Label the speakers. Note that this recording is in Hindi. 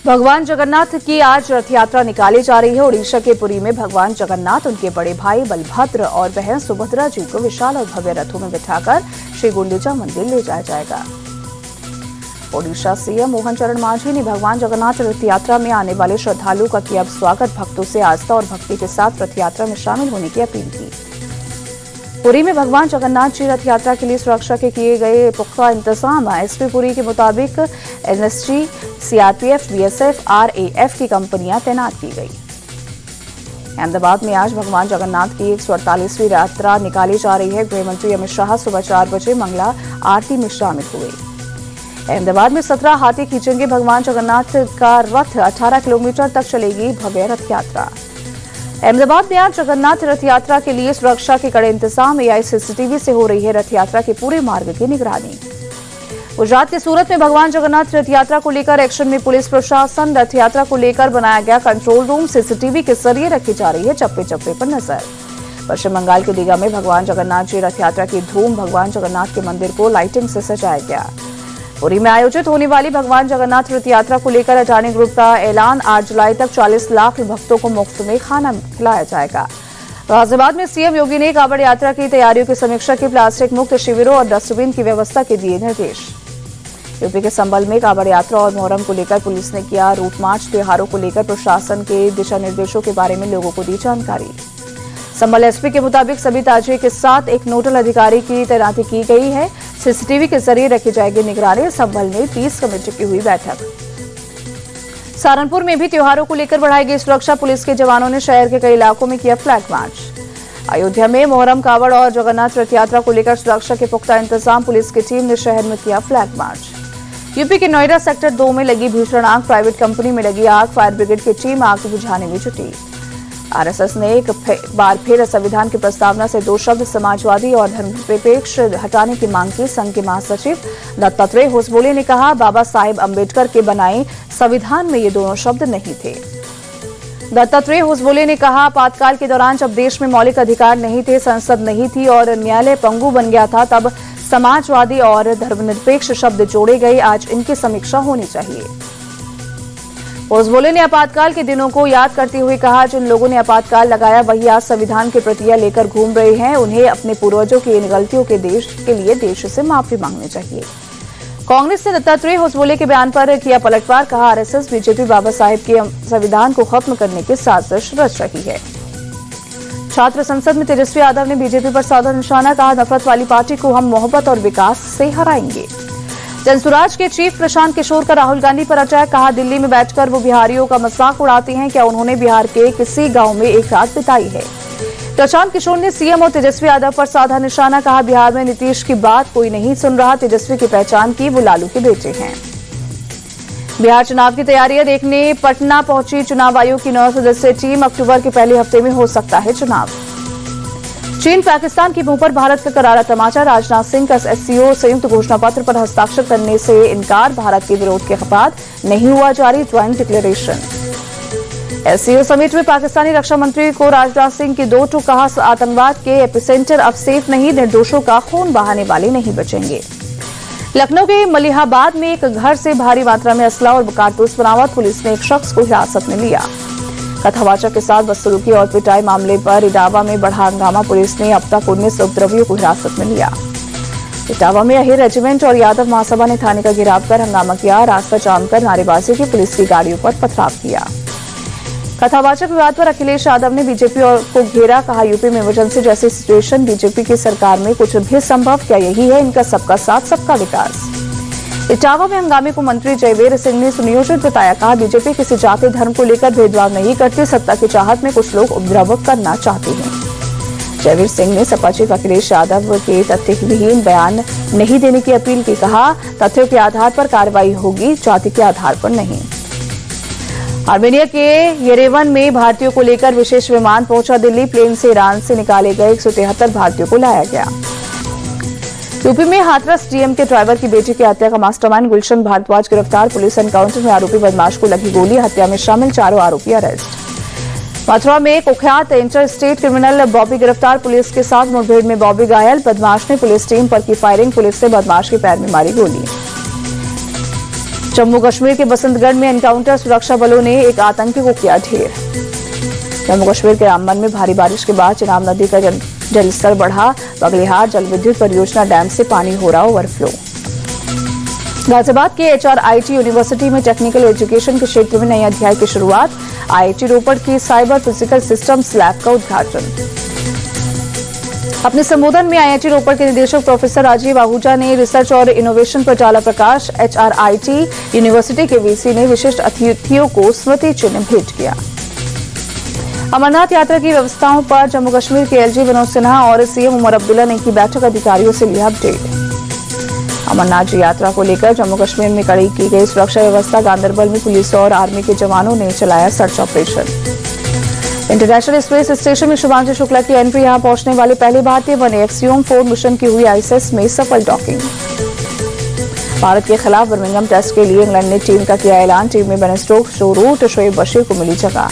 Speaker 1: भगवान जगन्नाथ की आज रथ यात्रा निकाली जा रही है। ओडिशा के पुरी में भगवान जगन्नाथ, उनके बड़े भाई बलभद्र और बहन सुभद्रा जी को विशाल और भव्य रथों में बिठाकर श्री गुंडिचा मंदिर ले जाया जाएगा। ओडिशा सीएम मोहन चरण मांझी ने भगवान जगन्नाथ रथ यात्रा में आने वाले श्रद्धालुओं का किया स्वागत। भक्तों से आस्था और भक्ति के साथ रथ यात्रा में शामिल होने की अपील की। पुरी में भगवान जगन्नाथ जी रथ यात्रा के लिए सुरक्षा के किए गए पुख्ता इंतजाम। एसपी पुरी के मुताबिक एनएसजी, सीआरपीएफ, बीएसएफ, आरएएफ की कंपनियां तैनात की गई। अहमदाबाद में आज भगवान जगन्नाथ की 148वीं यात्रा निकाली जा रही है। गृह मंत्री अमित शाह सुबह 4 बजे मंगला आरती में शामिल हुए। अहमदाबाद में 17 हाथी खींचेंगे भगवान जगन्नाथ का रथ। 18 किलोमीटर तक चलेगी भव्य रथ यात्रा। अहमदाबाद में आज जगन्नाथ रथ यात्रा के लिए सुरक्षा के कड़े इंतजाम। एआई सीसीटीवी से हो रही है रथ यात्रा के पूरे मार्ग की निगरानी। गुजरात के सूरत में भगवान जगन्नाथ रथ यात्रा को लेकर एक्शन में पुलिस प्रशासन। रथ यात्रा को लेकर बनाया गया कंट्रोल रूम। सीसीटीवी के जरिए रखी जा रही है चप्पे चप्पे पर नजर। पश्चिम बंगाल के दीघा में भगवान जगन्नाथ जी रथ यात्रा की धूम। भगवान जगन्नाथ के मंदिर को लाइटिंग से सजाया गया। पुरी में आयोजित होने वाली भगवान जगन्नाथ रथ यात्रा को लेकर अडानी ग्रुप का ऐलान। 8 जुलाई तक 40 लाख भक्तों को मुफ्त में खाना खिलाया जाएगा। गाजियाबाद में सीएम योगी ने कांवड़ यात्रा की तैयारियों की समीक्षा की। प्लास्टिक मुक्त शिविरों और डस्टबिन की व्यवस्था के दिए निर्देश। यूपी के संभल में कांवड़ यात्रा और मोहर्रम को लेकर पुलिस ने किया रूट मार्च। त्योहारों को लेकर प्रशासन के दिशा निर्देशों के बारे में लोगों को दी जानकारी। संभल एसपी के मुताबिक सभी ताजिए के साथ एक नोडल अधिकारी की तैनाती की गई है। सीसीटीवी के जरिए रखी जाएगी निगरानी। संभल में 30 कमेटी की हुई बैठक। सहारनपुर में भी त्योहारों को लेकर बढ़ाई गई सुरक्षा। पुलिस के जवानों ने शहर के कई इलाकों में किया फ्लैग मार्च। अयोध्या में मोहर्रम, कांवड़ और जगन्नाथ रथ यात्रा को लेकर सुरक्षा के पुख्ता इंतजाम। पुलिस की टीम ने शहर में किया फ्लैग मार्च। यूपी के नोएडा सेक्टर 2 में लगी भीषण आग। प्राइवेट कंपनी में लगी आग। फायर ब्रिगेड की टीम आग बुझाने में जुटी। आरएसएस ने एक बार फिर संविधान की प्रस्तावना से 2 शब्द समाजवादी और धर्मनिरपेक्ष हटाने की मांग की। संघ के महासचिव दत्तात्रेय होसबोले ने कहा, बाबा साहेब अम्बेडकर के बनाए संविधान में ये दोनों शब्द नहीं थे। दत्तात्रेय होसबोले ने कहा, आपातकाल के दौरान जब देश में मौलिक अधिकार नहीं थे, संसद नहीं थी और न्यायालय पंगु बन गया था, तब समाजवादी और धर्मनिरपेक्ष शब्द जोड़े गए। आज इनकी समीक्षा होनी चाहिए। होसबोले ने आपातकाल के दिनों को याद करते हुए कहा, जिन लोगों ने आपातकाल लगाया वही आज संविधान की प्रतियां लेकर घूम रहे हैं। उन्हें अपने पूर्वजों की इन गलतियों के लिए देश से माफी मांगनी चाहिए। कांग्रेस ने दत्तात्रेय होसबोले के बयान पर किया पलटवार। कहा, आरएसएस बीजेपी बाबा साहेब के संविधान को खत्म करने की साजिश रच रही है। छात्र संसद में तेजस्वी यादव ने बीजेपी पर साधा निशाना। कहा, नफरत वाली पार्टी को हम मोहब्बत और विकास से हराएंगे। जनसुराज के चीफ प्रशांत किशोर का राहुल गांधी पर अटैक। कहा, दिल्ली में बैठकर वो बिहारियों का मजाक उड़ाते हैं। क्या उन्होंने बिहार के किसी गांव में एक रात बिताई है? प्रशांत किशोर ने सीएम और तेजस्वी यादव पर साधा निशाना। कहा, बिहार में नीतीश की बात कोई नहीं सुन रहा। तेजस्वी की पहचान की, वो लालू के बेटे हैं। बिहार चुनाव की तैयारियां देखने पटना पहुंची चुनाव आयोग की 9 सदस्यीय टीम। अक्टूबर के पहले हफ्ते में हो सकता है चुनाव। चीन पाकिस्तान की मुंह पर भारत का करारा तमाचा। राजनाथ सिंह का एससीओ संयुक्त घोषणा पत्र पर हस्ताक्षर करने से इनकार। भारत के विरोध के बाद नहीं हुआ जारी ज्वाइंट डिक्लेरेशन। एससीओ समिट में पाकिस्तानी रक्षा मंत्री को राजनाथ सिंह की 2 टूक। कहा, आतंकवाद के एपिसेंटर अब सेफ नहीं, निर्दोषों का खून बहाने वाले नहीं बचेंगे। लखनऊ के मलिहाबाद में एक घर से भारी मात्रा में असला और कारतूस बरामद। पुलिस ने एक शख्स को हिरासत में लिया। कथावाचक के साथ बदसलूकी और पिटाई मामले पर इटावा में बढ़ा हंगामा। पुलिस ने अब तक 19 उपद्रवियों को हिरासत में लिया। इटावा में अहिर रेजिमेंट और यादव महासभा ने थाने का घेराव कर हंगामा किया। रास्ता जाम कर नारेबाजी की। पुलिस की गाड़ियों पर पथराव किया। कथावाचक विवाद पर अखिलेश यादव ने बीजेपी को घेरा। कहा, यूपी में इमरजेंसी जैसी सिचुएशन बीजेपी की सरकार में कुछ भी संभव। क्या यही है इनका सबका साथ सबका विकास? इटावा में हंगामे को मंत्री जयवीर सिंह ने सुनियोजित बताया। कहा, बीजेपी किसी जाति धर्म को लेकर भेदभाव नहीं करती। सत्ता की चाहत में कुछ लोग उपद्रव करना चाहते हैं। जयवीर सिंह ने सपा चीफ अखिलेश यादव के तथ्यविहीन बयान नहीं देने की अपील की। कहा, तथ्यों के आधार पर कार्रवाई होगी, जाति के आधार पर नहीं। आर्मेनिया के येरेवन में भारतीयों को लेकर विशेष विमान पहुंचा दिल्ली। प्लेन से ईरान से निकाले गए 173 भारतीयों को लाया गया। यूपी में हाथरस डीएम के ड्राइवर की बेटी की हत्या का मास्टरमाइंड गुलशन भारद्वाज गिरफ्तार। पुलिस एनकाउंटर में आरोपी बदमाश को लगी गोली। हत्या में शामिल 4 आरोपी अरेस्ट। मथुरा में कुख्यात इंटर स्टेट क्रिमिनल बॉबी गिरफ्तार। पुलिस के साथ मुठभेड़ में बॉबी घायल। बदमाश ने पुलिस टीम पर की फायरिंग। पुलिस ने बदमाश के पैर में मारी गोली। जम्मू कश्मीर के बसंतगढ़ में एनकाउंटर, सुरक्षा बलों ने एक आतंकी को किया ढेर। जम्मू कश्मीर के रामबन में भारी बारिश के बाद चिनाब नदी का जलस्तर बढ़ा। बगलिहार जल विद्युत परियोजना डैम से पानी हो रहा ओवरफ्लो। गाजियाबाद के HRIT यूनिवर्सिटी में टेक्निकल एजुकेशन के क्षेत्र में नए अध्याय की शुरुआत। IIT रोपड़ की साइबर फिजिकल सिस्टम्स लैब का उद्घाटन। अपने संबोधन में IIT रोपड़ के निदेशक प्रोफेसर राजीव आहूजा ने रिसर्च और इनोवेशन पर डाला प्रकाश। HRIT यूनिवर्सिटी के VC ने विशिष्ट अतिथियों को स्मृति चिन्ह भेंट किया। अमरनाथ यात्रा की व्यवस्थाओं पर जम्मू कश्मीर के LG विनोद सिन्हा और CM उमर अब्दुल्ला ने की बैठक, अधिकारियों से लिया अपडेट। अमरनाथ जी यात्रा को लेकर जम्मू कश्मीर में कड़ी की गई सुरक्षा व्यवस्था। गांदरबल में पुलिस और आर्मी के जवानों ने चलाया search operation. International space station में शुभांशु शुक्ला की एंट्री। यहां पहुंचने वाले पहले भारतीय बने। एक्सियोम 4 मिशन की हुई ISS में सफल डॉकिंग। भारत के खिलाफ बर्मिंघम टेस्ट के लिए इंग्लैंड ने टीम का किया ऐलान। टीम में बेन स्टोक्स, जो रूट, शोएब बशीर को मिली जगह।